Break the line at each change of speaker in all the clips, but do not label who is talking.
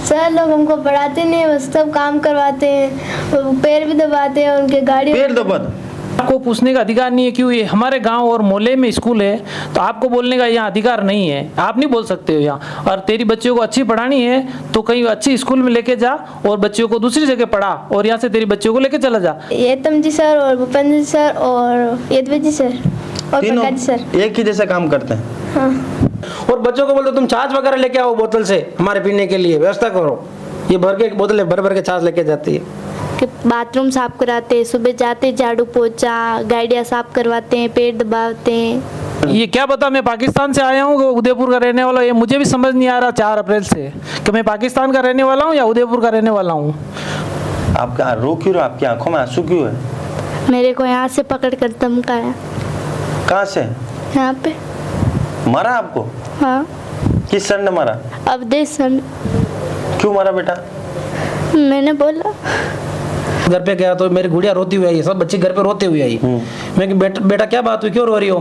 Sir लोग हमको पढ़ाते नहीं, बस सब काम करवाते हैं, पैर भी दबाते हैं उनके, गाड़ी
पैर दबाते।
आपको पूछने का अधिकार नहीं है क्यों? ये हमारे गांव और मोहल्ले में स्कूल है, तो आपको बोलने का यहाँ अधिकार नहीं है, आप नहीं बोल सकते हो यहाँ। और तेरी बच्चियों को अच्छी पढ़ानी है तो कहीं अच्छी स्कूल में लेके जा और बच्चियों को दूसरी जगह पढ़ा, और यहाँ से तेरी बच्चियों को लेके चला जा।
येतम जी सर और भूपेंद्र जी सर और यदवे जी सर और
तीनों
प्रकाश जी सर
एक ही जैसा काम करते हैं।
हाँ।
और बच्चों को बोलते तुम छाछ वगैरह लेके आओ बोतल से, हमारे पीने के लिए व्यवस्था करो। ये भर के बोतलें भर भर के छाछ लेके जाती है।
कि बाथरूम साफ कराते हैं, सुबह जाते झाड़ू पोछा, गाड़ियाँ साफ करवाते हैं, पेड़ दबाते हैं।
ये क्या पता, मैं पाकिस्तान से आया हूँ, उदयपुर का रहने वाला हूँ, ये मुझे भी समझ नहीं आ रहा 4 अप्रैल से कि मैं पाकिस्तान का रहने वाला हूँ या उदयपुर का रहने वाला हूँ।
आपका रो क्यों रहा? आपकी आंखों में आंसू क्यों है?
मेरे को यहाँ से पकड़ कर धमकाया।
कहाँ से?
यहाँ पे।
मारा आपको?
हाँ।
किस सर ने मारा?
अवधेश सर।
क्यों मारा बेटा?
मैंने बोला।
घर पे गया तो मेरी गुड़िया रोती हुई आई, सब बच्चे घर पे रोते हुए आई। मैं कि बेटा क्या बात हुई, क्यों रो रही हो?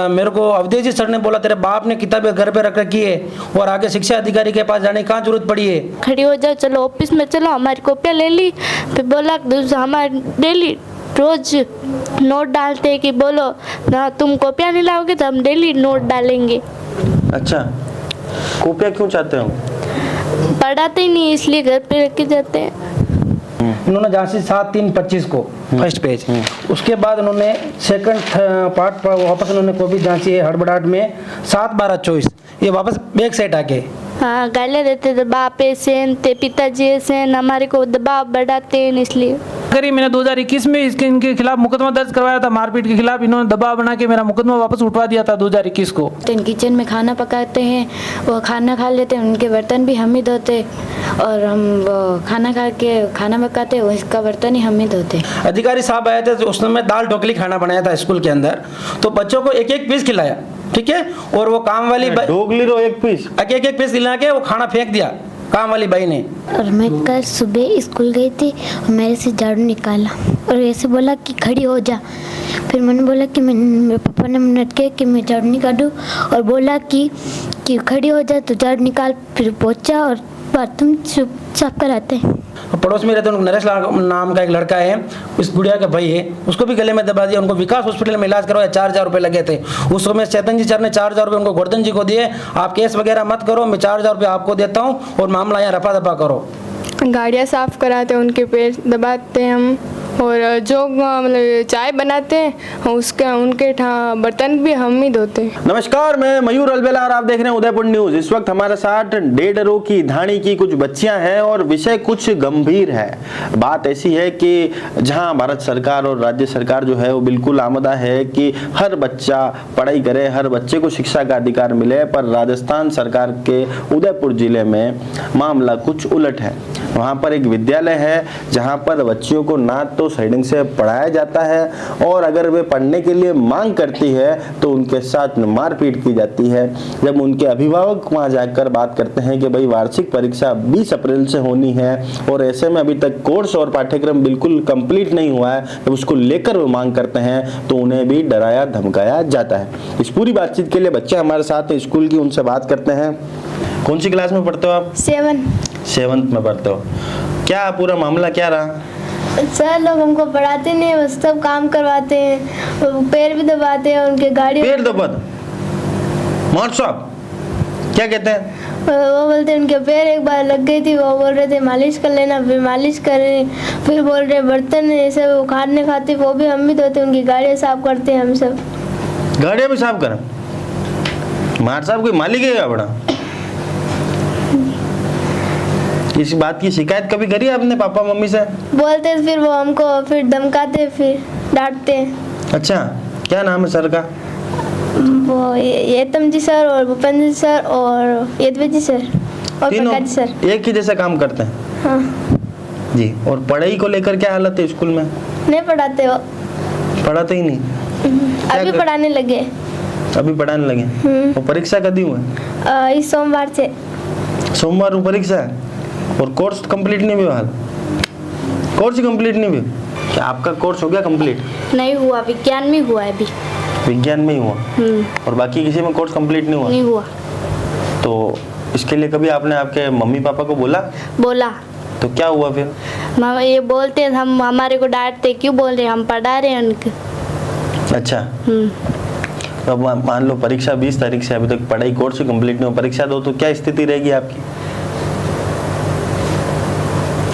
मेरे को अवधेश जी सर ने बोला तेरे बाप ने किताबें घर पे रख रखी है और आगे शिक्षा अधिकारी के पास जाने की कहाँ जरूरत पड़ी है।
खड़ी हो जाओ, चलो ऑफिस में चलो, हमारी कॉपियाँ ले ली। फिर बोला हमारे डेली रोज नोट डालते हैं कि बोलो ना तुम कॉपियाँ नहीं लाओगे तो हम डेली नोट डालेंगे।
अच्छा, कॉपियाँ क्यों चाहते हो?
पढ़ाते ही नहीं इसलिए घर पे रख के जाते हैं।
उन्होंने झांसी 7/3/25 को फर्स्ट पेज, उसके बाद उन्होंने सेकंड पार्ट वापस उन्होंने कॉपी झांसी है हड़बड़ाहट में 7/12/24, ये वापस बैक साइड आके।
हाँ, गालियाँ देते थे, बाप ऐसे थे, पिताजी ऐसे, हमारे को दबाव बढ़ाते हैं इसलिए।
करी मैंने 2021 में इनके खिलाफ मुकदमा दर्ज करवाया था, मारपीट के खिलाफ। इन्होंने दबाव बना के मेरा मुकदमा वापस उठवा दिया था 2021 को।
तो किचन में खाना पकाते हैं, वो खाना खा लेते हैं, उनके बर्तन भी हम ही धोते, और हम वो खाना खा के खाना पकाते, उसका बर्तन ही हम ही धोते।
अधिकारी साहब आए थे तो उस समय दाल ढोकली खाना बनाया था स्कूल के अंदर, तो बच्चों को एक एक पीस खिलाया, ठीक है, और वो काम वाली
ढोकली रो एक पीस,
एक एक पीस खिला के वो खाना फेंक दिया काम वाली बाई ने।
और मैं कल सुबह स्कूल गई थी और मेरे से झाड़ू निकाला और ऐसे बोला कि खड़ी हो जा। फिर मैंने बोला कि मेरे पापा ने मिनट के कि मैं झाड़ू निकालूं, और बोला कि खड़ी हो जा, तो झाड़ू निकाल। फिर पोछा और बाथरूम साफ कराते हैं।
पड़ोस में रहते नरेश नाम का एक लड़का है, उस गुड़िया का भाई है, उसको भी गले में दबा दिया। उनको विकास हॉस्पिटल में इलाज करवाया, 4000 रुपये लगे थे। उस समय चेतन जी सर ने 4000 रुपये उनको गोवर्धन जी को दिए, आप केस वगैरह मत करो, मैं 4000 रुपये आपको देता हूँ और मामला यहाँ रफा दफा करो।
गाड़ियाँ साफ कराते हैं, उनके पैर दबाते हैं हम, और जो मतलब चाय बनाते हैं उसका उनके बर्तन भी हम ही धोते हैं।
नमस्कार, मैं मयूर अलबेला और आप देख रहे हैं उदयपुर न्यूज। इस वक्त हमारे साथ डेढ़ की धाणी की कुछ बच्चियां हैं और विषय कुछ गंभीर है। बात ऐसी है कि जहां भारत सरकार और राज्य सरकार जो है वो बिल्कुल आमदा है कि हर बच्चा पढ़ाई करे, हर बच्चे को शिक्षा का अधिकार मिले, पर राजस्थान सरकार के उदयपुर जिले में मामला कुछ उलट है। वहाँ पर एक विद्यालय है जहाँ पर बच्चियों को ना तो सही ढंग से पढ़ाया जाता है, और अगर वे पढ़ने के लिए मांग करती है तो उनके साथ मारपीट की जाती है। जब उनके अभिभावक वहाँ जाकर बात करते हैं कि भाई वार्षिक परीक्षा 20 अप्रैल से होनी है और ऐसे में अभी तक कोर्स और पाठ्यक्रम बिल्कुल कंप्लीट नहीं हुआ है, जब उसको लेकर वो मांग करते हैं तो उन्हें भी डराया धमकाया जाता है। इस पूरी बातचीत के लिए बच्चे हमारे साथ हैं स्कूल की, उनसे बात करते हैं। कौन सी क्लास में पढ़ते हो आप? 7th में पढ़ते हो। क्या पूरा मामला क्या रहा?
सर लोग हमको पढ़ाते नहीं, बस सब काम करवाते हैं, पैर भी दबाते हैं उनके, गाड़ी
पैर दबाते? मार साहब क्या कहते हैं?
वो बोलते हैं उनके पैर एक बार लग गई थी, वो बोल रहे थे मालिश कर लेना, फिर मालिश करें, फिर बोल रहे बर्तन ऐसे वो खाने खाते वो भी हम भी धोते, उनकी गाड़ियाँ साफ करते हैं हम सब।
गाड़ियाँ भी साफ करें? मार साहब कोई मालिक है क्या बड़ा? इस बात की शिकायत कभी करी आपने पापा मम्मी से?
बोलते फिर वो हमको फिर धमकाते, फिर डांटते।
अच्छा, क्या नाम है सर का?
वो येतम जी सर और भूपेंद्र जी सर और यदवे जी सर और
तीनों
प्रकाश जी सर।
एक ही जैसा काम करते हैं?
हाँ
जी। और पढ़ाई को लेकर क्या हालत है स्कूल में?
नहीं पढ़ाते वो,
पढ़ाते ही नहीं?
अभी पढ़ाने लगे।
अभी पढ़ाने लगे? और परीक्षा कभी हुआ?
इस सोमवार से।
सोमवार को परीक्षा है और कोर्स कंप्लीट नहीं हुआ? हाल कोर्स कंप्लीट नहीं हुआ? क्या आपका कोर्स हो गया कंप्लीट?
नहीं हुआ, विज्ञान में हुआ है अभी।
विज्ञान में ही हुआ और बाकी किसी में कोर्स कंप्लीट नहीं हुआ?
नहीं हुआ।
तो इसके लिए कभी आपने आपके मम्मी पापा को बोला?
बोला
तो क्या हुआ फिर?
मामा ये बोलते हैं, हम हमारे को डांटते, क्यों बोल रहे हैं, हम पढ़ा रहे हैं उनको।
अच्छा, तो अब मान लो परीक्षा 20 तारीख से, अभी तक पढ़ाई कोर्स कंप्लीट नहीं हो, परीक्षा दो तो क्या स्थिति रहेगी आपकी?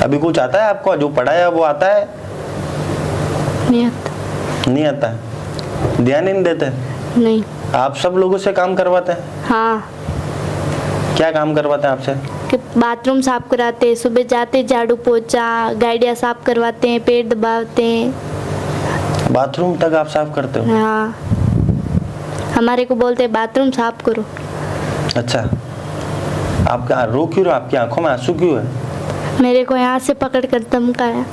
अभी कुछ आता है आपको? जो पढ़ाया वो आता है?
नहीं आता।
नहीं आता है, ध्यान ही नहीं देते?
नहीं।
आप सब लोगों से काम करवाते हैं?
हाँ,
क्या काम करवाते हैं आपसे?
कि बाथरूम साफ कराते हैं, सुबह जाते झाड़ू पोछा, गाड़ियाँ साफ करवाते हैं, पेड़ दबाते हैं।
बाथरूम तक आप साफ करते हो?
हाँ, हमारे को बोलते हैं बाथरूम साफ करो।
अच्छा, आप क्या रो क्यों रहे हो? आपकी आंखों में आंसू क्यों है?
मेरे को यहाँ से पकड़ कर धमकाया।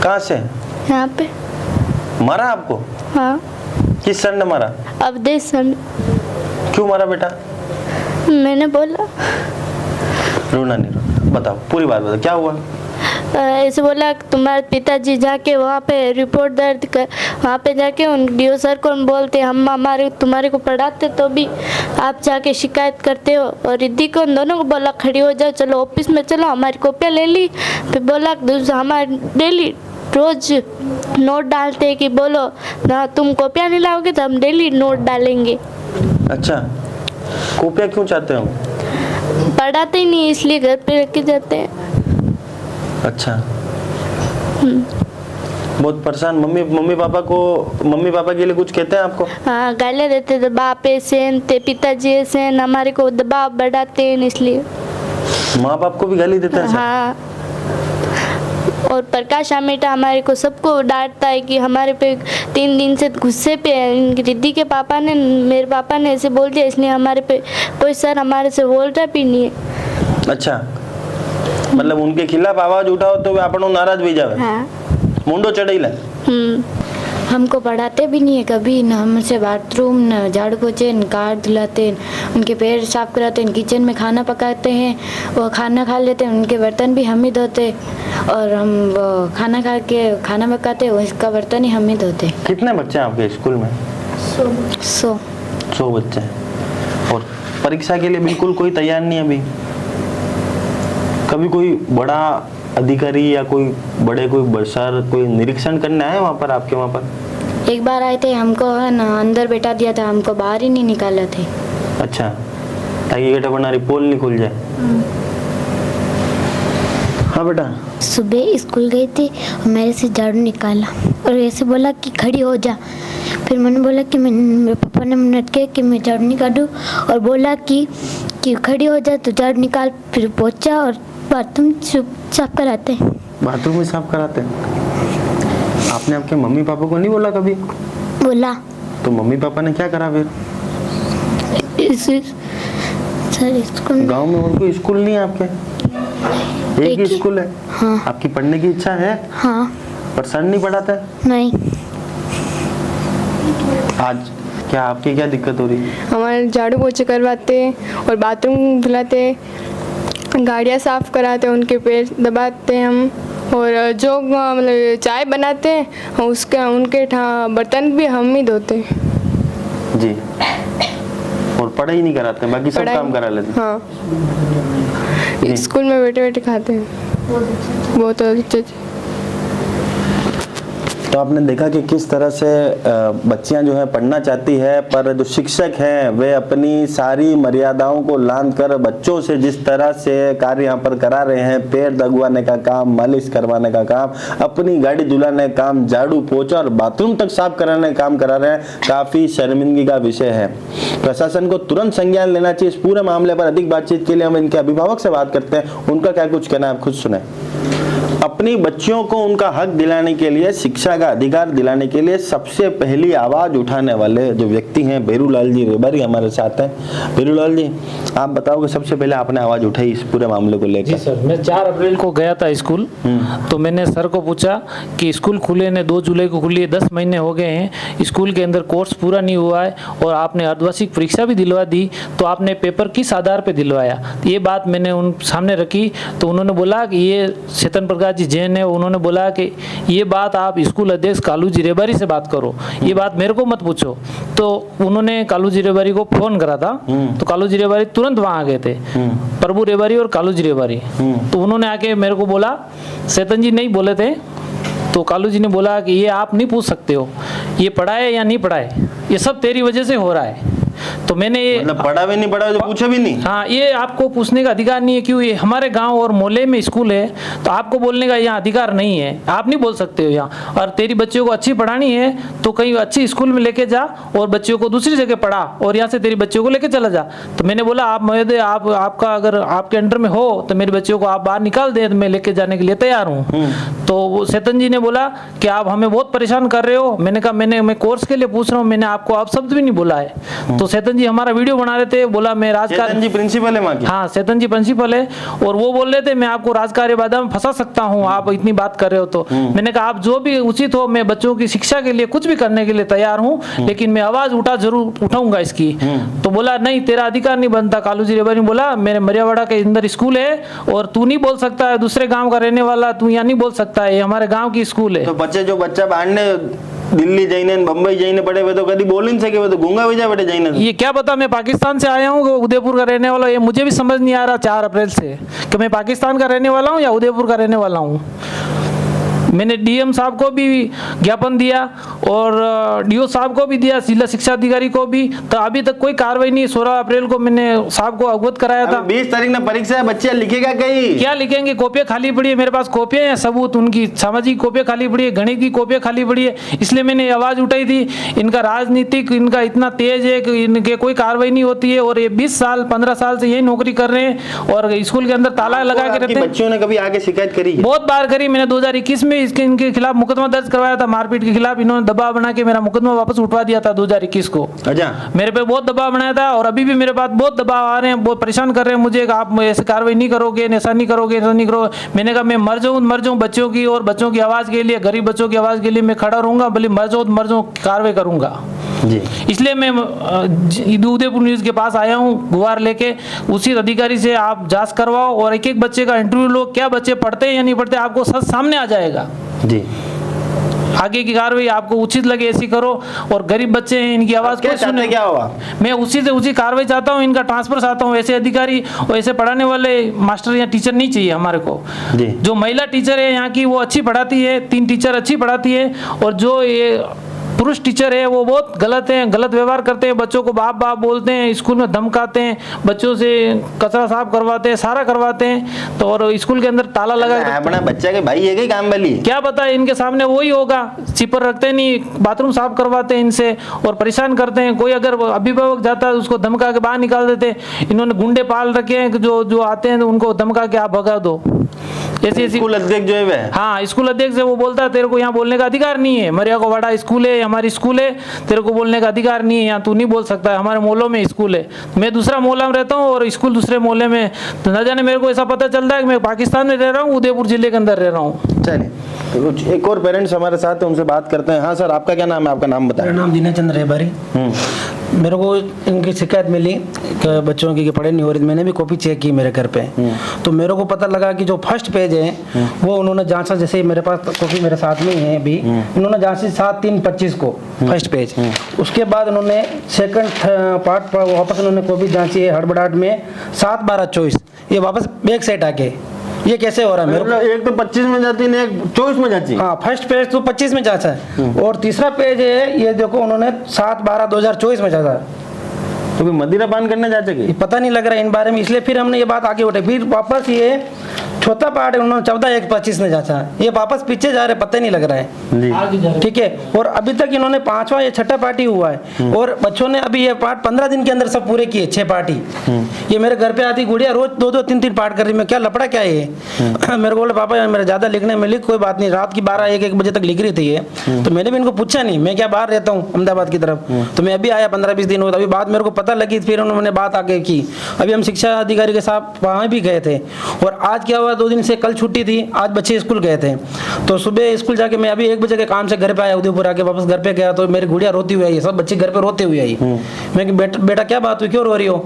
कहाँ से?
यहाँ पे।
मारा आपको?
हाँ।
किस सर ने मारा?
अवधेश सर।
क्यों मारा बेटा?
मैंने बोला।
रोना नहीं, रोना, बताओ पूरी बात बताओ, क्या हुआ?
ऐसे बोला तुम्हारे पिताजी जाके वहाँ पे रिपोर्ट दर्ज कर, वहाँ पे जाके उन डीओ सर को हम बोलते हम हमारे तुम्हारे को पढ़ाते तो भी आप जाके शिकायत करते हो। और रिद्धि को उन दोनों को बोला खड़ी हो जाओ, चलो ऑफिस में चलो, हमारी कॉपियाँ ले ली। फिर बोला हमारे डेली रोज नोट डालते हैं कि बोलो ना तुम कॉपियाँ नहीं लाओगे तो हम डेली नोट डालेंगे।
अच्छा, कॉपियाँ क्यों चाहते हो?
पढ़ाते ही नहीं इसलिए घर पे रख के जाते हैं।
अच्छा, बहुत परेशान। मम्मी पापा के लिए कुछ कहते हैं आपको?
हाँ, गालियाँ देते थे, बाप ऐसे थे, पिताजी ऐसे, हमारे को दबाव बढ़ाते हैं इसलिए।
माँ बाप को भी गाली देते हैं?
हाँ, और प्रकाश आमेटा हमारे को सबको डांटता है कि हमारे पे 3 दिन से गुस्से पे है। रिद्धि के पापा ने, मेरे पापा ने ऐसे बोल दिया, इसलिए हमारे पे कोई सर हमारे से बोल रहा भी नहीं है।
अच्छा, मतलब उनके खिलाफ आवाज उठाओ तो वे आपनो नाराज भी जावे?
हाँ।
मुंडो चढ़ेला?
हमको पढ़ाते भी नहीं है कभी, न हमसे बाथरूम, न झाड़ू पोछे, न कार धुलाते, उनके पैर साफ कराते हैं, किचन में खाना पकाते हैं, वो खाना खा लेते हैं, उनके बर्तन भी हम ही धोते, और हम वो खाना खा के खाना पकाते हैं, उसका बर्तन ही हम ही धोते।
कितने बच्चे हैं आपके स्कूल में?
100
बच्चे हैं। और परीक्षा के लिए बिल्कुल कोई तैयार नहीं है अभी? कभी कोई बड़ा अधिकारी या कोई सर कोई निरीक्षण करने आए वहाँ पर, आपके वहाँ पर?
एक बार आए थे, हमको है ना अंदर बैठा दिया था, हमको बाहर ही नहीं निकाला थे।
अच्छा, ताकि गेट बनारी पोल नहीं खुल जाए। हाँ बेटा।
सुबह स्कूल गई थी और मेरे से झाड़ू निकाला और ऐसे बोला कि खड़ी हो जा। फिर मैंने बोला कि मेरे पापा ने मना किया कि मैं झाड़ू निकालूं, और बोला कि खड़ी हो जा तो झाड़ू निकाल। फिर पोछा और बाथरूम साफ कराते हैं।
बाथरूम में साफ कराते हैं? आपने आपके मम्मी पापा को नहीं बोला कभी?
बोला।
तो मम्मी पापा ने क्या करा फिर?
सर स्कूल
गांव में और कोई स्कूल नहीं है आपके? एक ही स्कूल है?
हाँ।
आपकी पढ़ने की इच्छा है?
हाँ।
पर सर नहीं पढ़ाता?
नहीं।
आज क्या आपकी क्या दिक्कत हो रही है?
हमारे झाड़ू पोछे करवाते और बाथरूम धुलाते, गाड़ियाँ साफ कराते, उनके पैर दबाते हम, और जो मतलब चाय बनाते हैं उसका उनके बर्तन भी हम ही धोते हैं।
जी। और पढ़ाई नहीं कराते, बाकी सब काम करा लेते हैं?
हाँ, स्कूल में बैठे बैठे खाते हैं, बहुत अच्छे।
तो आपने देखा कि किस तरह से बच्चियां जो है पढ़ना चाहती है, पर जो शिक्षक हैं वे अपनी सारी मर्यादाओं को लांघ कर बच्चों से जिस तरह से कार्य यहाँ पर करा रहे हैं, पैर दगवाने का काम, मालिश करवाने का काम, अपनी गाड़ी धुलाने का काम, झाड़ू पोछा और बाथरूम तक साफ कराने का काम करा रहे हैं, काफी शर्मिंदगी का विषय है। प्रशासन को तुरंत संज्ञान लेना चाहिए इस पूरे मामले पर। अधिक बातचीत के लिए हम इनके अभिभावक से बात करते हैं, उनका क्या कुछ कहना है आप खुद सुने। अपनी बच्चियों को उनका हक दिलाने के लिए, शिक्षा का अधिकार दिलाने के लिए सबसे पहली आवाज उठाने वाले जो व्यक्ति हैं बेरूलाल जी रेबारी हमारे साथ हैं। बेरूलाल जी, आप बताओगे सबसे पहले आपने आवाज उठाई इस पूरे मामले को लेकर?
जी सर, मैं 4 अप्रैल को गया था स्कूल, तो मैंने सर को पूछा कि स्कूल खुले ने 2 जुलाई को खुली है, 10 महीने हो गए हैं, स्कूल के अंदर कोर्स पूरा नहीं हुआ है और आपने अर्धवार्षिक परीक्षा भी दिलवा दी, तो आपने पेपर किस आधार पर दिलवाया? ये बात मैंने उन सामने रखी, तो उन्होंने बोला कि ये चेतन प्रकाश जी जैन है, उन्होंने बोला कि ये बात आप स्कूल अध्यक्ष कालू जी रेबारी से बात करो, ये बात मेरे को मत पूछो। तो उन्होंने कालू जी रेबारी को फोन करा था, तो कालू जी रेबारी तुरंत वहां आ गए थे, प्रभु रेबारी और कालू जी रेबारी। तो उन्होंने आके मेरे को बोला, चेतन जी नहीं बोले थे, तो कालू जी ने बोला कि ये आप नहीं पूछ सकते हो, ये पढ़ाए या नहीं पढ़ाए, ये सब तेरी वजह से हो रहा है। तो मैंने ये
मतलब पढ़ा भी नहीं, पढ़ा तो पूछा भी नहीं।
हाँ, ये आपको पूछने का अधिकार नहीं है, क्यों? ये हमारे गांव और मोहल्ले में स्कूल है, तो आपको बोलने का यहाँ अधिकार नहीं है, आप नहीं बोल सकते हो यहाँ। और तेरी बच्चों को अच्छी पढ़ानी है तो कहीं अच्छी स्कूल में लेके जा और बच्चों को दूसरी जगह पढ़ा और यहाँ से तेरी बच्चों को लेके चला जा। तो मैंने बोला, आप महोदय, आपका अगर आपके अंडर में हो तो मेरे बच्चों को आप बाहर निकाल दें, तो मैं लेके जाने के लिए तैयार हूँ। तो चेतन जी ने बोला कि आप हमें बहुत परेशान कर रहे हो। मैंने कहा मैं कोर्स के लिए पूछ रहा हूँ, मैंने आपको आप शब्द भी नहीं बोला है। तो चेतन जी हमारा वीडियो बना रहे थे, बोला मैं राजकार्य,
चेतन जी प्रिंसिपल है वहाँ के?
हाँ, चेतन जी प्रिंसिपल है, और वो बोल रहे थे मैं आपको राजकार्य बाधा में फंसा सकता हूँ, आप इतनी बात कर रहे हो। तो मैंने कहा आप जो भी उचित हो, मैं बच्चों की शिक्षा के लिए कुछ भी करने के लिए तैयार हूँ, लेकिन मैं आवाज जरूर उठाऊंगा इसकी। तो बोला नहीं, तेरा अधिकार नहीं बनता। कालू जी रेबारी ने बोला, मेरे मरियावाड़ा के अंदर स्कूल है और तू नहीं बोल सकता है, दूसरे गाँव का रहने वाला तू यहाँ नहीं बोल सकता है, ये हमारे गाँव की स्कूल है।
तो बच्चा बांधने दिल्ली जाइने, बम्बई जाइने पड़े हुए तो कभी बोल नहीं सके, वो तो गूंगा भी जा बेटे जाइने।
ये क्या पता, मैं पाकिस्तान से आया हूँ, उदयपुर का रहने वाला हूँ, ये मुझे भी समझ नहीं आ रहा 4 अप्रैल से कि मैं पाकिस्तान का रहने वाला हूँ या उदयपुर का रहने वाला हूँ। मैंने डीएम साहब को भी ज्ञापन दिया और डीओ साहब को भी दिया, जिला शिक्षा अधिकारी को भी, तो अभी तक कोई कार्रवाई नहीं। 16 अप्रैल को मैंने साहब को अवगत कराया था।
20 तारीख में परीक्षा है, बच्चे लिखेगा कहीं?
क्या लिखेंगे, कॉपियाँ खाली पड़ी है, मेरे पास कॉपियाँ हैं, सबूत उनकी, सामाजिक कॉपियाँ खाली पड़ी है, गणित की कॉपियाँ खाली पड़ी है। इसलिए मैंने आवाज़ उठाई थी, इनका राजनीतिक इनका इतना तेज है कि इनके कोई कार्रवाई नहीं होती है, और ये 20 साल 15 साल से यही नौकरी कर रहे हैं और स्कूल के अंदर ताला लगा के रहते हैं।
बच्चों ने कभी आगे शिकायत करी?
बहुत बार करी, मैंने 2021 में इनके खिलाफ मुकदमा दर्ज करवाया था, मारपीट के खिलाफ। इन्होंने दबाव बना के मेरा मुकदमा वापस उठवा दिया था 2021 को।
अच्छा,
मेरे पे बहुत दबाव बनाया था और अभी भी मेरे पास बहुत दबाव आ रहे हैं, बहुत परेशान कर रहे हैं मुझे, आप ऐसे कार्रवाई नहीं करोगे, ऐसा नहीं करोगे, ऐसा नहीं करोगे। मैंने कहा मैं मर जाऊं बच्चों की और बच्चों की आवाज़ के लिए, गरीब बच्चों की आवाज़ के लिए मैं खड़ा रहूंगा, भले मर जाऊं, कार्रवाई करूंगा
जी।
इसलिए मैं उदयपुर न्यूज़ के पास आया हूँ गुहार लेके, उसी अधिकारी से आप जांच करवाओ और एक एक बच्चे का इंटरव्यू लो, क्या बच्चे पढ़ते हैं या नहीं पढ़ते, आपको सच सामने आ जाएगा
जी।
आगे की कार्रवाई आपको उचित लगे ऐसी करो, और गरीब बच्चे हैं, इनकी आवाज़ को सुने।
क्या हुआ?
मैं उसी से उसी कार्रवाई चाहता हूँ, इनका ट्रांसफर चाहता हूँ। ऐसे अधिकारी और ऐसे पढ़ाने वाले मास्टर या टीचर नहीं चाहिए हमारे को
जी।
जो महिला टीचर है यहाँ की वो अच्छी पढ़ाती है, 3 टीचर अच्छी पढ़ाती है, और जो ये पुरुष टीचर है वो बहुत गलत है, गलत व्यवहार करते हैं, बच्चों को बाप बाप बोलते हैं, स्कूल में धमकाते हैं, बच्चों से कचरा साफ करवाते हैं, सारा करवाते हैं। तो और स्कूल के अंदर ताला लगा के
अपना बच्चा के भाई है काम वाली, क्या
पता है, इनके सामने वही होगा, चिपर रखते नहीं, बाथरूम साफ करवाते हैं इनसे और परेशान करते हैं। कोई अगर अभिभावक जाता है उसको धमका के बाहर निकाल देते हैं। इन्होंने गुंडे पाल रखे हैं, जो आते हैं उनको धमका के आप भगा दो। ऐसी
स्कूल अध्यक्ष जो है,
हाँ, स्कूल अध्यक्ष है, वो बोलता है तेरे को यहाँ बोलने का अधिकार नहीं है, मरियावाड़ा स्कूल है, हमारी स्कूल है, तेरे को बोलने का अधिकार नहीं है, यहाँ तू नहीं बोल सकता है, हमारे मोहल्लों में स्कूल है। मैं दूसरा मोहल्ला में रहता हूँ और स्कूल दूसरे मोहल्ले में, तो न जाने मेरे को ऐसा पता चलता है कि मैं पाकिस्तान में रह रहा हूँ, उदयपुर जिले के अंदर रह रहा हूँ।
चलिए, तो एक और पेरेंट्स हमारे साथ है, उनसे बात करते हैं। हाँ सर, आपका क्या नाम है? आपका नाम बताएं।
मेरा नाम दिनेश चंद्र रेबारी। मेरे को इनकी शिकायत मिली कि बच्चों की पढ़ाई नहीं हो रही। मैंने भी कॉपी चेक की मेरे घर पे, तो मेरे को पता लगा कि जो फर्स्ट पेज है वो उन्होंने जांचा, जैसे मेरे पास कॉपी मेरे साथ में है अभी, उन्होंने जांची 7/3/25 को फर्स्ट पेज। उसके बाद उन्होंने सेकंड पार्ट वापस उन्होंने कॉपी जांची है हड़बड़ाहट में 7/12/24, ये वापस बैक साइड आके। ये कैसे हो रहा है? मेरे
एक तो 25 में जाती है, एक 24 में जाती है।
हाँ, फर्स्ट पेज तो 25 में जांचा है और तीसरा पेज है ये देखो उन्होंने 7/12/2024 में जांचा है।
तो मदिरा पान करने जा सके,
पता नहीं लग रहा है इन बारे में, इसलिए फिर हमने ये बात आगे उठाई। फिर वापस ये चौथा पार्ट है उन्होंने 14/1/25 में जांचा, ये वापस पीछे जा रहे, पता नहीं लग रहा है। ठीक है, और अभी तक इन्होंने 5वां या 6ठा पार्ट ही हुआ है, और बच्चों ने अभी ये पार्ट 15 दिन के अंदर सब पूरे किए, 6 पार्ट ही। ये मेरे घर पे आती गुड़िया रोज 2-2 3-3 पार्ट कर रही, मैं क्या लपड़ा क्या है ये? मेरे को बोले पापा मेरे ज्यादा लिखने में लिख, कोई बात नहीं, रात की 12-1 बजे तक लिख रही थी ये। तो मैंने भी इनको पूछा नहीं, मैं क्या बाहर रहता हूँ अहमदाबाद की तरफ, तो मैं अभी आया 15-20 दिन हुआ, अभी बात मेरे को पता लगी, फिर उन्होंने बात आगे की। अभी हम शिक्षा अधिकारी के साथ वहाँ भी गए थे, और आज क्या हुआ 2 दिन से, कल छुट्टी थी, आज बच्चे स्कूल गए थे। तो सुबह स्कूल जाके मैं अभी 1 बजे के काम से घर पे आया, उदयपुर आके वापस घर पे गया तो मेरी गुड़िया रोती हुई आई, सब बच्चे घर पे रोते हुए आई। मैं कि बेटा क्या बात हुई, क्यों रो रही हो?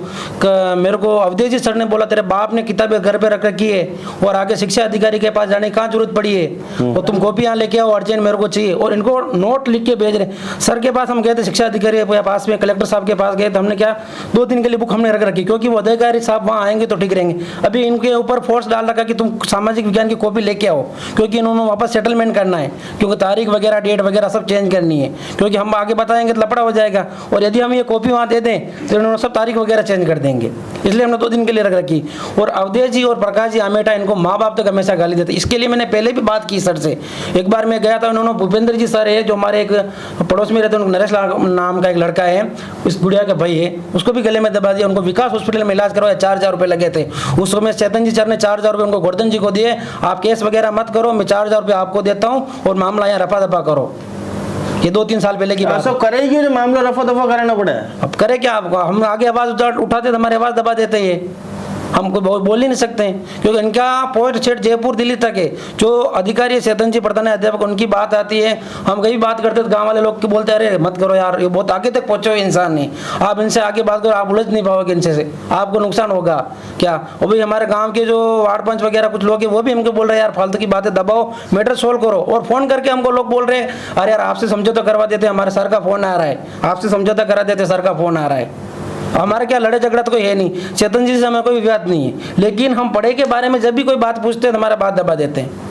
मेरे को अवधेश जी सर ने बोला तेरे बाप ने किताबें घर पे रख रखी है और आगे शिक्षा अधिकारी के पास जाने की कहाँ जरूरत पड़ी है, और तुम कॉपी यहाँ लेके आओ, अर्जेंट मेरे को चाहिए। और इनको नोट लिख के भेज रहे। सर के पास हम गए थे, शिक्षा अधिकारी के पास में, कलेक्टर साहब के पास गए तो हमने क्या 2 दिन के लिए बुक हमने रख रखी, क्योंकि वो अधिकारी साहब वहाँ आएंगे तो ठीक रहेंगे। अभी इनके ऊपर फोर्स डाल रखा कि तुम सामाजिक विज्ञान की कॉपी लेके आओ, क्योंकि इन्होंने वापस सेटलमेंट करना है, क्योंकि तारीख वगैरह डेट वगैरह सब चेंज करनी है, क्योंकि हम आगे बताएंगे तो लफड़ा हो जाएगा। और यदि हम ये कॉपी वहाँ दे दें तो इन्होंने सब तारीख वगैरह चेंज कर देंगे, इसलिए हमने 2 दिन के लिए रख रखी। और अवधेश जी और प्रकाश जी आमेटा इनको माँ बाप तक हमेशा गाली देते। इसके लिए मैंने पहले भी बात की सर से। एक बार मैं गया था, उन्होंने भूपेंद्र जी सर है जो हमारे एक पड़ोस में रहते हैं, नरेश नाम का एक लड़का है, इस गुड़िया का भाई है, उसको भी गले में दबा दिया। उनको विकास हॉस्पिटल में इलाज करवाया, 4000 रुपये लगे थे। उस समय चेतन जी सर ने 4000 रुपये उनको गोवर्धन जी को दिए, आप केस वगैरह मत करो, मैं 4000 रुपये आपको देता हूँ और मामला यहाँ रफा दफा करो। ये 2-3 साल पहले की बात है।
करेगी जो मामला रफा दफा कराना पड़ा है।
अब करे क्या, आपको हम आगे आवाज उठाते तो हमारी आवाज दबा देते हैं, हमको बोल ही नहीं सकते हैं, क्योंकि इनका पॉइंट सेट जयपुर दिल्ली तक है। जो अधिकारी चेतन जी प्रधान अध्यापक उनकी बात आती है, हम कहीं बात करते तो गांव वाले लोग बोलते हैं अरे मत करो यार, ये बहुत आगे तक पहुंचे हुए इंसान नहीं, आप इनसे आगे बात करो, आप उलझ नहीं पाओगे इनसे से, आपको नुकसान होगा क्या। और भाई हमारे गाँव के जो वार्ड पंच वगैरह कुछ लोग हैं वो भी हमको बोल रहे हैं यार फालतू की बातें दबाओ, मैटर सोल्व करो। और फोन करके हमको लोग बोल रहे हैं अरे यार आपसे समझौता करवा देते, हमारे सर का फोन आ रहा है, आपसे समझौता करा देते, सर का फोन आ रहा है। हमारे क्या लड़े झगड़ा तो कोई है नहीं, चेतन जी से हमें कोई विवाद नहीं है, लेकिन हम पढ़ाई के बारे में जब भी कोई बात पूछते हैं तो हमारा बात दबा देते हैं।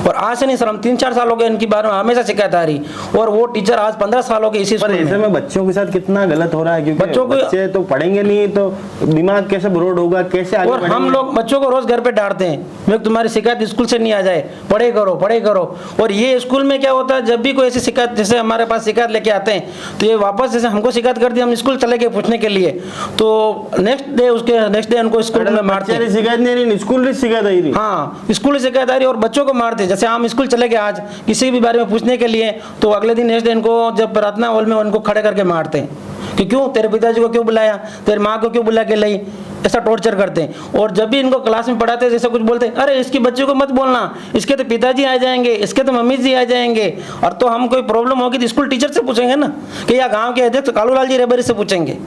और आज से नहीं सर, हम 3-4 साल हो गए इनकी बारे में हमेशा शिकायत आ रही, और वो टीचर आज 15 साल हो गए इसी स्कूल में।
ऐसे में बच्चों के साथ कितना गलत हो रहा है, क्योंकि
बच्चों को
बच्चे तो पढ़ेंगे नहीं तो दिमाग कैसे ब्रॉड होगा, कैसे आगे
और हम लोग बच्चों को रोज घर पे डांटते हैं, मैं तुम्हारी शिकायत स्कूल से नहीं आ जाए, पढ़े करो पढ़े करो। और ये स्कूल में क्या होता है, जब भी कोई ऐसी शिकायत, जैसे हमारे पास शिकायत लेके आते हैं तो ये वापस जैसे हमको शिकायत कर दी, हम स्कूल चले गए पूछने के लिए, तो नेक्स्ट डे उनको स्कूल में मारते हैं।
शिकायत नहीं, स्कूल की शिकायत आई रही।
हाँ, स्कूल की शिकायत आ रही और बच्चों को मारते। जैसे हम स्कूल चले गए आज किसी भी बारे में पूछने के लिए, तो अगले दिन नेक्स्ट डे इनको जब प्रार्थना हॉल में उनको खड़े करके मारते हैं कि क्यों तेरे पिताजी को क्यों बुलाया, तेरे माँ को क्यों बुला के लाई, ऐसा टॉर्चर करते हैं। और जब भी इनको क्लास में पढ़ाते हैं जैसे कुछ बोलते हैं अरे इसकी बच्चे को मत बोलना, इसके तो पिताजी आ जाएंगे, इसके तो मम्मी जी आ जाएंगे। और तो हम कोई प्रॉब्लम होगी तो स्कूल टीचर से पूछेंगे ना, कि या गांव के अध्यक्ष कालूलाल जी रेबरी से पूछेंगे,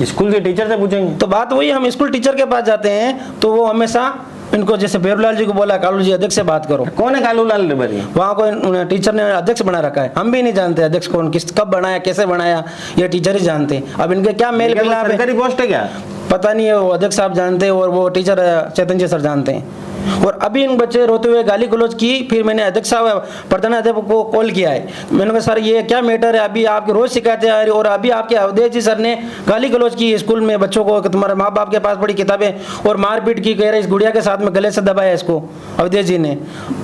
स्कूल के टीचर से पूछेंगे।
तो बात वही, हम स्कूल टीचर के पास जाते हैं तो वो हमेशा इनको, जैसे बेरूलाल जी को बोला कालू जी अध्यक्ष से बात करो।
कौन है कालूलाल रेबरी?
वहाँ कोई टीचर ने अध्यक्ष बना रखा है, हम भी नहीं जानते अध्यक्ष कौन, किस कब बनाया कैसे बनाया, ये टीचर ही जानते हैं। अब इनके क्या मेल मिलाप है,
सरकारी पोस्ट है क्या
पता नहीं है, वो अध्यक्ष साहब जानते हैं और वो टीचर चेतन जी सर जानते हैं। और अभी इन बच्चे रोते हुए गाली गलौज की, फिर मैंने अध्यक्ष साहब प्रधान अध्यापक को कॉल किया है, मैंने कहा सर ये क्या मैटर है, अभी आपकी रोज शिकायतें आ रही और अभी आपके अवधेश जी सर ने गाली गलौज की स्कूल में बच्चों को कि तुम्हारे माँ बाप के पास पड़ी किताबें, और मारपीट की, कह रहे इस गुड़िया के साथ में गले से दबाया इसको अवधेश जी ने।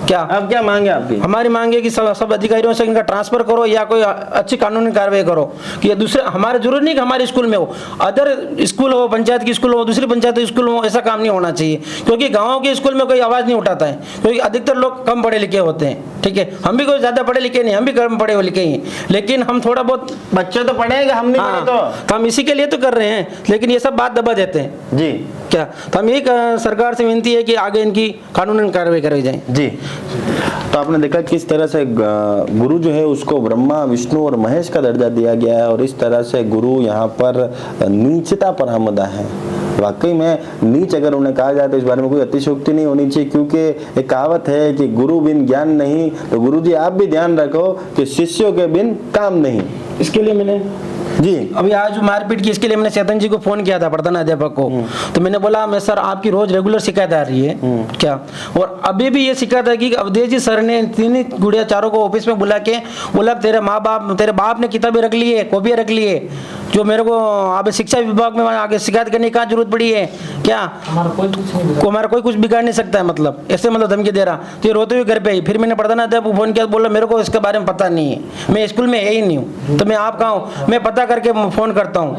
क्या
अब क्या मांगे आपकी?
हमारी मांग है कि सब अधिकारियों से इनका ट्रांसफर करो या कोई अच्छी कानूनी कार्रवाई करो, कि दूसरे हमारे जरूरी नहीं कि हमारे स्कूल में हो, अदर स्कूल हो, पंचायत की स्कूल हो, दूसरी पंचायत स्कूल हो, ऐसा काम नहीं होना चाहिए। क्योंकि गाँव के स्कूल में कोई आवाज़ नहीं उठाता है, क्योंकि अधिकतर लोग कम पढ़े लिखे होते हैं। ठीक है, हम भी कोई ज्यादा पढ़े लिखे नहीं, हम भी कम पढ़े लिखे ही, लेकिन हम थोड़ा बहुत,
बच्चे तो पढ़ेंगे, हम नहीं पढ़े
तो हम इसी के लिए तो कर रहे हैं, लेकिन ये सब बात दबा देते हैं
जी।
क्या, तो हम यही सरकार से विनती है कि आगे इनकी कानूनी कार्रवाई कराई जाए
जी। तो आपने देखा किस तरह से गुरु जो है उसको ब्रह्मा विष्णु और महेश का दर्जा दिया गया है, और इस तरह से गुरु यहाँ पर नीचता पर हमदा है। वाकई में नीच अगर उन्हें कहा जाए तो इस बारे में कोई अतिशयोक्ति नहीं होनी चाहिए, क्योंकि एक कहावत है कि गुरु बिन ज्ञान नहीं। तो गुरु जी आप भी ध्यान रखो कि शिष्यों के बिन काम नहीं।
इसके लिए मैंने
जी
अभी आज मारपीट की, इसके लिए मैंने चेतन जी को फोन किया था प्रधान अध्यापक को, तो मैंने बोला मैं सर आपकी रोज रेगुलर शिकायत आ रही है क्या, और अभी भी ये शिकायत है कि अवधेश जी सर ने 3 गुड़िया चारों को ऑफिस में बुला के बोला तेरे बाप ने किताबें रख ली है, कॉपियाँ रख ली है, जो मेरे को अब शिक्षा विभाग में आगे शिकायत करने की जरूरत पड़ी है क्या, हमारा कोई कुछ बिगाड़ नहीं सकता है, मतलब ऐसे मतलब धमकी दे रहा। तो ये रोते हुए घर पे आई, फिर मैंने प्रधान अध्यापक को फोन किया, बोला मेरे को इसके बारे में पता नहीं है, मैं स्कूल में है ही नहीं हूँ, तो मैं आप कहाँ हूँ, मैं पता करके फोन करता हूँ,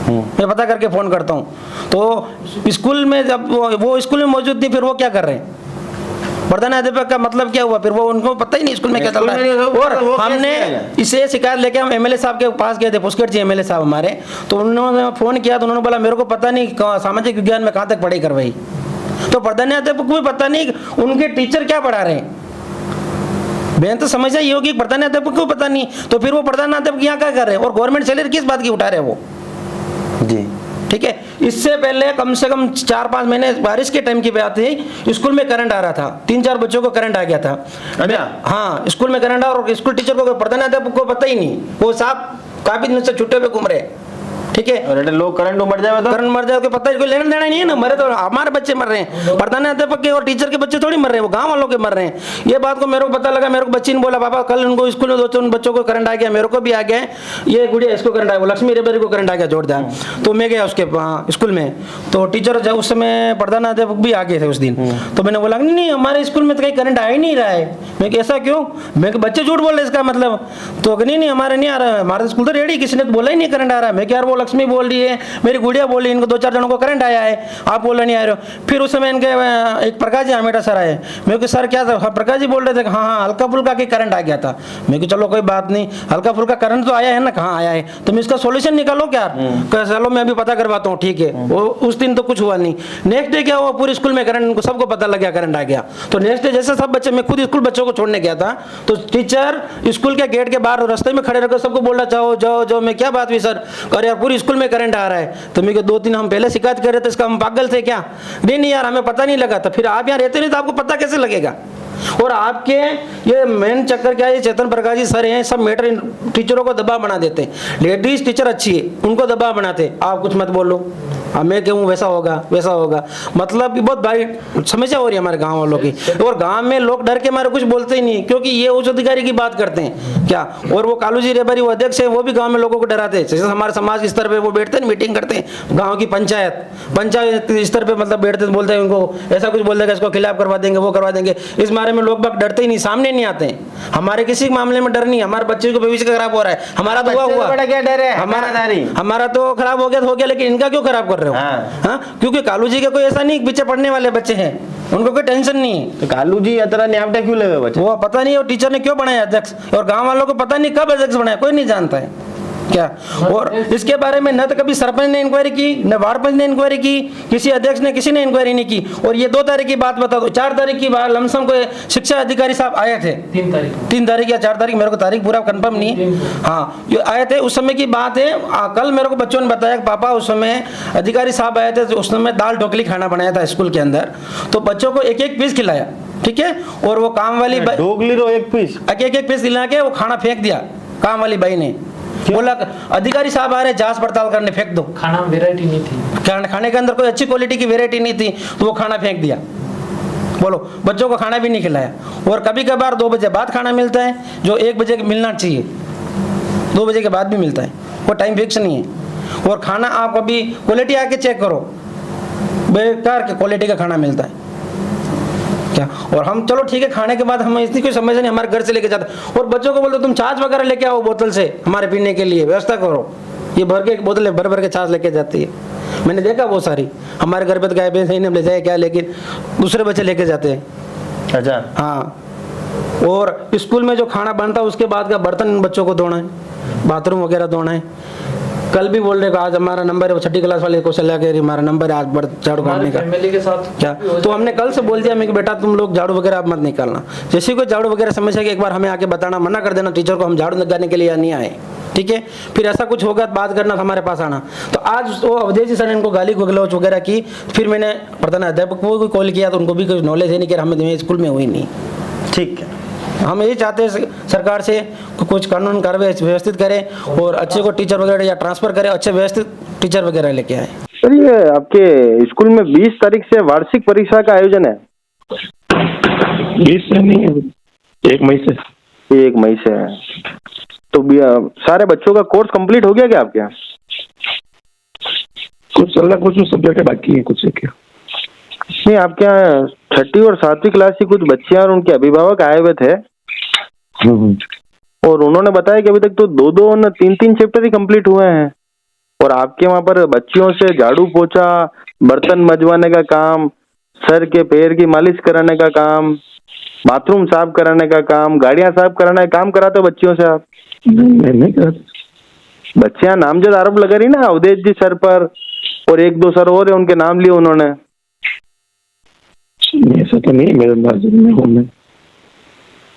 मैं पता करके फोन करता हूँ। तो स्कूल में जब वो स्कूल में मौजूद थी, फिर वो क्या कर रहे हैं, प्रधान अध्यापक का मतलब क्या हुआ, फिर वो उनको पता ही नहीं स्कूल में क्या चल रहा है। और हमने इसे शिकायत लेके हम एमएलए साहब के पास गए थे, पुष्कर जी एमएलए साहब हमारे, तो उन्होंने फोन किया तो उन्होंने बोला मेरे को पता नहीं सामाजिक विज्ञान में कहाँ तक पढ़ाई करवाई, तो प्रधानाध्यापक को भी पता नहीं उनके टीचर क्या पढ़ा रहे हैं। बेन तो समस्या ये होगी, प्रधानाध्यापक को पता नहीं, तो फिर वो प्रधानाध्यापक यहाँ क्या कर रहे हैं और गवर्नमेंट सैलरी किस बात की उठा रहे हैं वो। जी ठीक है। इससे पहले कम से कम 4-5 महीने बारिश के टाइम की बात है, स्कूल में करंट आ रहा था, 3-4 बच्चों को करंट आ गया था।
अच्छा
हाँ, स्कूल में करंट आ और स्कूल टीचर को, प्रधानाध्यापक को पता ही नहीं, वो साहब काफी दिन से छुट्टे पे घूम रहे। ठीक है।
और लोग करंट मर जाए तो
करंट मर जाए तो पता है, कोई लेना देना नहीं है ना, मरे तो हमारे बच्चे मर रहे हैं, प्रधानाध्यापक के और टीचर के बच्चे थोड़ी मर रहे हैं, वो गांव वालों के मर रहे हैं। ये बात को मेरे को पता लगा, मेरे को बच्ची ने बोला पापा कल उनको स्कूल में 2-3 बच्चों को करंट आ गया, मेरे को भी आ गया, ये गुड़िया इसको करंट आ गया, लक्ष्मी रेबरी को करंट आ गया जोरदार। तो मैं गया उसके स्कूल में, तो टीचर जब उस समय प्रधानाध्यापक भी आ गए थे उस दिन, तो मैंने बोला नहीं हमारे स्कूल में तो कहीं करंट आ ही नहीं रहा है। मैं ऐसा क्यों? मैं बच्चे झूठ बोल रहे इसका मतलब, तो नहीं हमारे नहीं आ रहा है, हमारे स्कूल तो रेडी, किसी ने तो बोला ही नहीं करंट आ रहा है। मैं यार वो लक्ष्मी बोल रही है, मेरी गुड़िया बोली इनको 2-4 जनों को करंट आया है, आप बोल नहीं आ रहे हो। फिर उस समय इनके एक प्रकाश जी हमेटा सर आए, मैं सर क्या था, प्रकाश जी बोल रहे थे हाँ हल्का फुल्का के करंट आ गया था। मैं चलो कोई बात नहीं, हल्का फुल्का करंट तो आया है ना, कहाँ आया है, तुम इसका सोल्यूशन निकालो क्या। चलो मैं अभी पता करवाता हूँ, ठीक है। वो उस दिन तो कुछ हुआ नहीं। नेक्स्ट डे क्या हुआ, पूरे स्कूल में करंट, उनको सबको पता लग गया करंट आ गया। तो नेक्स्ट डे जैसे सब बच्चे, मैं खुद स्कूल बच्चों को छोड़ने गया था, तो टीचर स्कूल के गेट के बाहर रास्ते में खड़े रहकर सबको बोल रहा जाओ जाओ जाओ। मैं क्या बात हुई सर? अरे यार पूरी स्कूल में करंट आ रहा है। तो मैं 2-3 हम पहले शिकायत कर रहे थे, इसका हम पागल थे क्या? नहीं यार हमें पता नहीं लगा था। फिर आप यहाँ रहते नहीं तो आपको पता कैसे लगेगा? और आपके ये मेन चक्कर क्या है, ये चेतन प्रकाश जी सर हैं, सब मैटर टीचरों को दबाव बना देते हैं। लेडीज टीचर अच्छी है, उनको दबाव बनाते, आप कुछ मत बोलो, मैं क्यों वैसा होगा वैसा होगा। मतलब कि बहुत भारी समस्या हो रही है हमारे गांव वालों की। और गांव में लोग डर के मारे कुछ बोलते ही नहीं, क्योंकि ये उच्च अधिकारी की बात करते हैं क्या। और वो कालू जी रेबारी वो अध्यक्ष है, वो भी गांव में लोगों को डराते हैं। जैसे हमारे समाज स्तर पे वो बैठते हैं, मीटिंग करते हैं, गाँव की पंचायत स्तर पे मतलब बैठते बोलते हैं, उनको ऐसा कुछ बोल देगा, इसको खिलाफ करवा देंगे, वो करवा देंगे। इस बारे में लोग बाग डरते ही नहीं, सामने नहीं आते हैं। हमारे किसी मामले में डर नहीं, हमारे बच्चे को भविष्य खराब हो रहा है, हमारा तो हुआ
क्या डर है,
हमारा तो खराब हो गया, लेकिन इनका क्यों खराब कर रहे हो? हाँ, क्योंकि कालू जी का कोई ऐसा नहीं पीछे पढ़ने वाले बच्चे हैं, उनको कोई टेंशन नहीं है।
तो कालू जी इतना न्यावटा क्यों ले बच्चे?
वो पता नहीं, और टीचर ने क्यों बनाया अध्यक्ष, और गांव वालों को पता नहीं कब अध्यक्ष बनाया, कोई नहीं जानता है क्या। और इसके बारे में न तो कभी सरपंच ने इंक्वायरी की, न वार्ड पंच ने इंक्वायरी की, किसी अध्यक्ष ने किसी ने इंक्वायरी नहीं की। और ये 2 तारीख की बात बता दो, 4 तारीख की बात लमसम को शिक्षा अधिकारी साहब आए थे, 3 तारीख या 4 तारीख, मेरे को तारीख पूरा कंफर्म नहीं। हाँ ये आए थे, उस समय की बात है। कल मेरे को बच्चों ने बताया कि पापा उस समय अधिकारी साहब आए थे, उस समय दाल ढोकली खाना बनाया था स्कूल के अंदर, तो बच्चों को 1-1 पीस खिलाया, ठीक है। और वो काम वाली
ढोकली रो 1 पीस,
1-1 पीस खिला के वो खाना फेंक दिया। काम वाली बाई ने बोला अधिकारी साहब आ रहे जांच पड़ताल करने, फेंक दो।
खाना में वैरायटी नहीं थी,
खाने के अंदर कोई अच्छी क्वालिटी की वैरायटी नहीं थी, तो वो खाना फेंक दिया। बोलो, बच्चों को खाना भी नहीं खिलाया। और कभी कभार 2 बजे बाद खाना मिलता है, जो 1 बजे मिलना चाहिए, 2 बजे के बाद भी मिलता है, वो टाइम फिक्स नहीं है। और खाना आप कभी क्वालिटी आके चेक करो, बेकार के क्वालिटी का खाना मिलता है क्या। और हम चलो ठीक है, खाने के बाद हम इतनी कोई समस्या नहीं, हमारे घर से लेके जाते। और बच्चों को बोलते तुम छाछ वगैरह लेके आओ बोतल से, हमारे पीने के लिए व्यवस्था करो। ये भर के बोतलें भर के छाछ लेके जाती है, मैंने देखा बहुत सारी। हमारे घर पे तो गाय भैंस नहीं ले जाए क्या, लेकिन दूसरे बच्चे लेके जाते हैं।
अच्छा
हाँ। और स्कूल में जो खाना बनता है उसके बाद का बर्तन बच्चों को धोना है, बाथरूम वगैरह धोना है। कल भी बोल रहे आज हमारा नंबर है, वो 6ठी क्लास वाले को चला के हमारा नंबर है आज झाड़ू काटने का,
फैमिली के साथ
क्या। तो हमने कल से बोल दिया मैं कि बेटा तुम लोग झाड़ू वगैरह आप मत निकालना, जैसे कोई झाड़ू वगैरह समस्या कि एक बार हमें आके बताना, मना कर देना टीचर को, हम झाड़ू लगाने के लिए नहीं आए, ठीक है। फिर ऐसा कुछ होगा तो बात करना, हमारे पास आना। तो आज वो अवधेश जी सर ने इनको गाली गलौज वगैरह की। फिर मैंने प्रधानाध्यापक को भी कॉल किया, तो उनको भी कोई नॉलेज है नहीं कि हमें स्कूल में हुई नहीं।
ठीक है,
हम यही चाहते हैं सरकार से कुछ कानून कार्रवाई व्यवस्थित करें और अच्छे को टीचर वगैरह या ट्रांसफर करें, अच्छे व्यवस्थित टीचर वगैरह लेके आए।
सर ये आपके स्कूल में 20 तारीख से वार्षिक परीक्षा का आयोजन है?
20 से नहीं है, 1 मई से।
1 मई से है, तो सारे बच्चों का कोर्स कंप्लीट हो गया क्या आपके यहाँ?
कुछ चल रहा, कुछ सब्जेक्ट बाकी है, कुछ क्या
नहीं। आपके यहाँ 6ठी और 7वीं क्लास की कुछ बच्चियां और उनके अभिभावक आए हुए थे, और उन्होंने बताया कि अभी तक तो 2-2 और 3-3 चैप्टर ही कंप्लीट हुए हैं। और आपके वहाँ पर बच्चियों से झाड़ू पोछा, बर्तन मजवाने का काम, सर के पैर की मालिश कराने का काम, बाथरूम साफ कराने का काम, गाड़ियां साफ कराने का काम कराते हो बच्चियों से आप?
नहीं कराते।
बच्चियां नामजद आरोप लगा रही ना अवधेश जी सर पर, और 1-2 सर और है उनके नाम लिए उन्होंने।
नहीं, ऐसा तो नहीं है मेरे पास में हूँ मैं।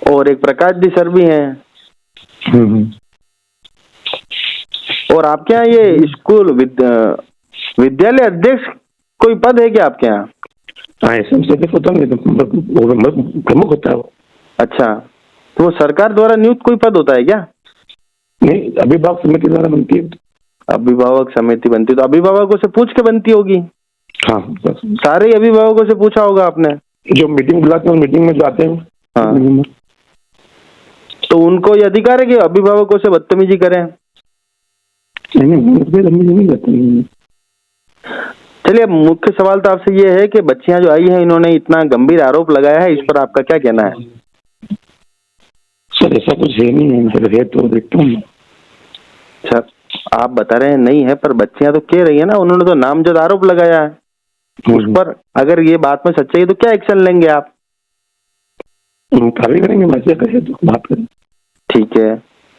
और एक प्रकाश जी सर भी हैं।
हम्म।
और आपके यहाँ ये स्कूल विद्यालय अध्यक्ष कोई पद है क्या आपके यहाँ?
हाँ, ऐसे होता है, प्रमुख होता है वो।
अच्छा, तो वो सरकार द्वारा नियुक्त कोई पद होता है क्या?
नहीं, अभिभावक समिति द्वारा बनती है।
अभिभावक समिति बनती, तो अभिभावकों से पूछ के बनती होगी।
हाँ,
सारे ही अभिभावकों से पूछा होगा आपने?
जो मीटिंग बुलाते हैं मीटिंग में जाते हैं।
हाँ, तो उनको ये अधिकार है कि अभिभावकों से बदतमीजी करें?
नहीं करते।
चलिए, मुख्य सवाल तो आपसे ये है कि बच्चियां जो आई हैं इन्होंने इतना गंभीर आरोप लगाया है, इस पर आपका क्या कहना है?
सर ऐसा कुछ है नहीं है, सर है तो देखता हूँ।
अच्छा, आप बता रहे हैं नहीं है, पर बच्चियां तो कह रही है ना, उन्होंने तो नामजद आरोप लगाया है उस पर। अगर ये बात में सच्चाई है तो क्या एक्शन लेंगे आप?
कार्रवाई करेंगे, बच्चे कहे तो बात करें।
ठीक है।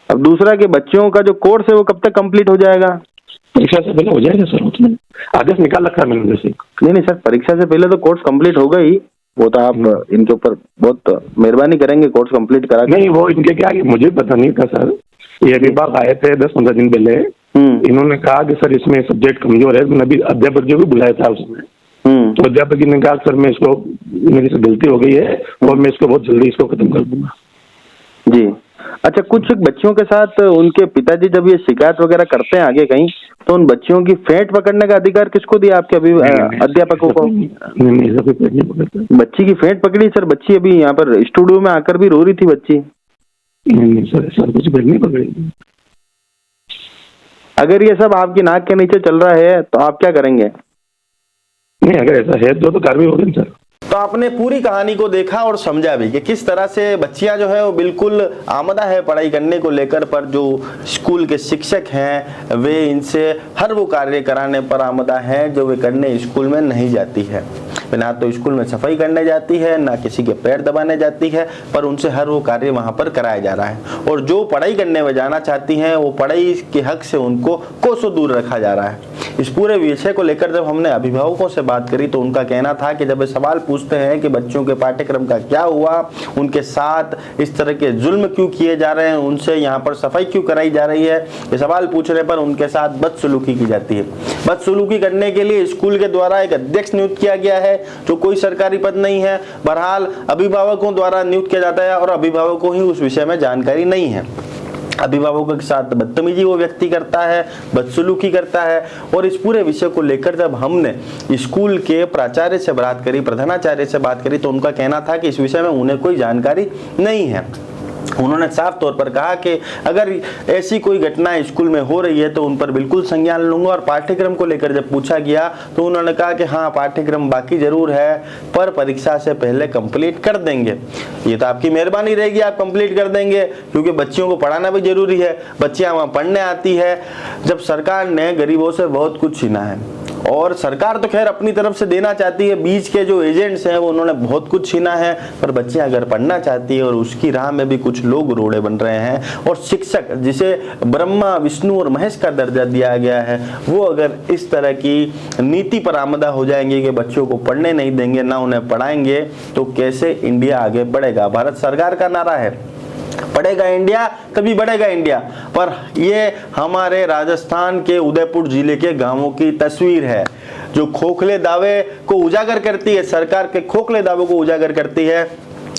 अब दूसरा कि बच्चों का जो कोर्स है वो कब तक कंप्लीट हो जाएगा?
परीक्षा से पहले हो जाएगा सर, उसमें आदेश निकाल रखा है मैंने जैसे।
नहीं सर, परीक्षा से पहले तो कोर्स कंप्लीट होगा ही, वो तो आप इनके ऊपर बहुत मेहरबानी करेंगे कोर्स कंप्लीट करा।
नहीं, वो इनके क्या मुझे पता नहीं था सर। ये विभाग आए थे 10-15 दिन पहले, इन्होंने कहा कि सर इसमें सब्जेक्ट कमजोर है, मैंने अभी अध्यापक जी को बुलाया था उसमें। तो अध्यापक जी ने कहा सर मैं इसको, मेरी से गलती हो गई है और मैं इसको बहुत जल्दी इसको खत्म कर दूंगा। जी।
अच्छा, कुछ बच्चियों के साथ उनके पिताजी जब ये शिकायत वगैरह करते हैं आगे कहीं, तो उन बच्चियों की फेंट पकड़ने का अधिकार किसको दिया आपके अभी अध्यापकों को?
नहीं,
बच्ची की फेंट पकड़ी सर? बच्ची अभी यहाँ पर स्टूडियो में आकर भी रो रही थी बच्ची।
नहीं सर कुछ फेंट नहीं पकड़ी।
अगर ये सब आपकी नाक के नीचे चल रहा है तो आप क्या करेंगे?
नहीं, अगर ऐसा है तो कार्रवाई होगी सर।
तो आपने पूरी कहानी को देखा और समझा भी कि किस तरह से बच्चियां जो है वो बिल्कुल आमदा है पढ़ाई करने को लेकर, पर जो स्कूल के शिक्षक हैं वे इनसे हर वो कार्य कराने पर आमदा हैं जो वे करने स्कूल में नहीं जाती है। ना तो स्कूल में सफाई करने जाती है, ना किसी के पैर दबाने जाती है, पर उनसे हर वो कार्य वहां पर कराया जा रहा है। और जो पढ़ाई करने में जाना चाहती हैं वो पढ़ाई के हक से उनको कोसों दूर रखा जा रहा है। इस पूरे विषय को लेकर जब हमने अभिभावकों से बात करी तो उनका कहना था कि जब वे सवाल पूछते हैं कि बच्चों के पाठ्यक्रम का क्या हुआ, उनके साथ इस तरह के जुल्म क्यों किए जा रहे हैं, उनसे यहाँ पर सफाई क्यों कराई जा रही है, ये सवाल पूछने पर उनके साथ बदसलूकी की जाती है। बदसलूकी करने के लिए स्कूल के द्वारा एक अध्यक्ष नियुक्त किया गया है जो कोई सरकारी पद नहीं है, बहरहाल अभिभावकों द्वारा नियुक्त किया जाता है और अभिभावकों को ही उस विषय में जानकारी नहीं है। अभिभावकों के साथ बदतमीजी वो व्यक्ति करता है, बदसलूकी करता है। और इस पूरे विषय को लेकर जब हमने स्कूल के प्राचार्य से बात करी, प्रधानाचार्य से बात करी, तो उनका कहना था कि इस विषय में उन्हें कोई जानकारी नहीं है। उन्होंने साफ तौर पर कहा कि अगर ऐसी कोई घटना स्कूल में हो रही है तो उन पर बिल्कुल संज्ञान लूंगा। और पाठ्यक्रम को लेकर जब पूछा गया तो उन्होंने कहा कि हाँ, पाठ्यक्रम बाकी जरूर है पर परीक्षा से पहले कंप्लीट कर देंगे। ये तो आपकी मेहरबानी रहेगी, आप कंप्लीट कर देंगे, क्योंकि बच्चियों को पढ़ाना भी जरूरी है, बच्चियां वहां पढ़ने आती है। जब सरकार ने गरीबों से बहुत कुछ छीना है और सरकार तो खैर अपनी तरफ से देना चाहती है, बीच के जो एजेंट्स हैं वो उन्होंने बहुत कुछ छीना है, पर बच्चियां अगर पढ़ना चाहती है और उसकी राह में भी कुछ लोग रोड़े बन रहे हैं और शिक्षक जिसे ब्रह्मा विष्णु और महेश का दर्जा दिया गया है वो अगर इस तरह की नीति पर आमदा हो जाएंगे कि बच्चों को पढ़ने नहीं देंगे, ना उन्हें पढ़ाएंगे, तो कैसे इंडिया आगे बढ़ेगा? भारत सरकार का नारा है पढ़ेगा इंडिया तभी बढ़ेगा इंडिया, पर ये हमारे राजस्थान के उदयपुर जिले के गांवों की तस्वीर है जो खोखले दावे को उजागर करती है, सरकार के खोखले दावों को उजागर करती है।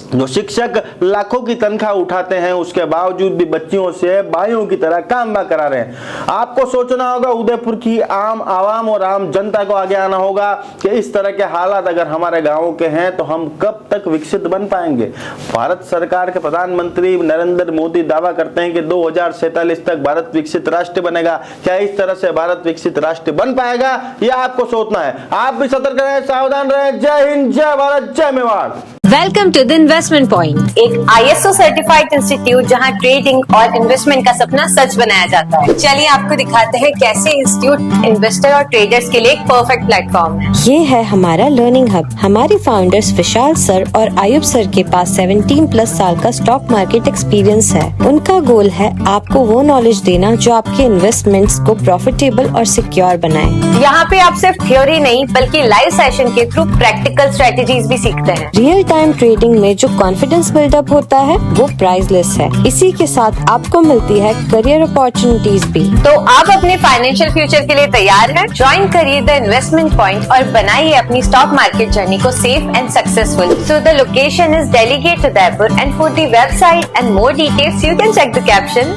जो शिक्षक लाखों की तनख्वाह उठाते हैं उसके बावजूद भी बच्चियों से भाइयों की तरह काम करा रहे हैं। आपको सोचना होगा, उदयपुर की आम आवाम और आम जनता को आगे आना होगा कि इस तरह के हालात अगर हमारे गांवों के हैं तो हम कब तक विकसित बन पाएंगे। भारत सरकार के प्रधानमंत्री नरेंद्र मोदी दावा करते हैं कि 2047 तक भारत विकसित राष्ट्र बनेगा। क्या इस तरह से भारत विकसित राष्ट्र बन पाएगा, यह आपको सोचना है। आप भी सतर्क रहें, सावधान रहें। जय हिंद, जय भारत, जय Mewar.
Welcome to the investment point, एक ISO सर्टिफाइड इंस्टीट्यूट जहां ट्रेडिंग और इन्वेस्टमेंट का सपना सच बनाया जाता है। चलिए आपको दिखाते हैं कैसे इंस्टीट्यूट इन्वेस्टर और ट्रेडर्स के लिए एक परफेक्ट प्लेटफॉर्म है।
ये है हमारा लर्निंग हब। हमारे फाउंडर्स विशाल सर और आयुब सर के पास 17+ साल का स्टॉक मार्केट एक्सपीरियंस है। उनका गोल है आपको वो नॉलेज देना जो आपके इन्वेस्टमेंट्स को प्रॉफिटेबल और सिक्योर बनाए।
यहाँ पे आप सिर्फ थ्योरी नहीं बल्कि लाइव सेशन के थ्रू प्रैक्टिकल स्ट्रेटेजीज भी सीखते हैं।
रियल टाइम ट्रेडिंग में जो कॉन्फिडेंस बिल्डअप होता है वो प्राइसलेस है। इसी के साथ आपको मिलती है करियर अपॉर्चुनिटीज भी।
तो आप अपने फाइनेंशियल फ्यूचर के लिए तैयार हैं? ज्वाइन करिए द इन्वेस्टमेंट पॉइंट और बनाइए अपनी स्टॉक मार्केट जर्नी को safe and successful. So the location is Delhi Gate, Udaipur, and for the website and more details you can check the caption.